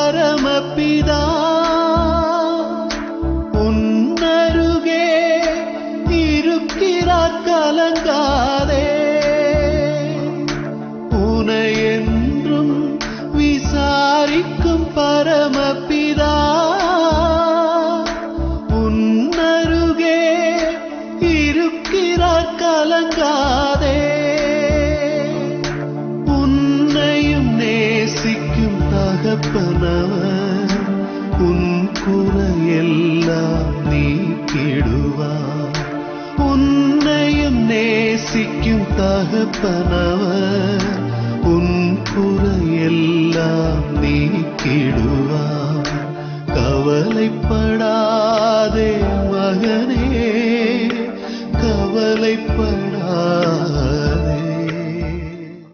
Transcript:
பரமபிதா உன்னருகே இருக்கிறார், கலங்காதே. உனை என்றும் விசாரிக்கும் பரமபிதா உன்னருகே இருக்கிறார், கலங்காதே. உன்னையும் நேசிக்கும் தகப்பனவர் உன் குறையெல்லாம் நீக்கிடுவார். உன்னையும் நேசிக்கும் தகப்பனவர் உன் குறையெல்லாம் நீக்கிடுவார். கவலைப்படாதே மகனே, கவலைப்பட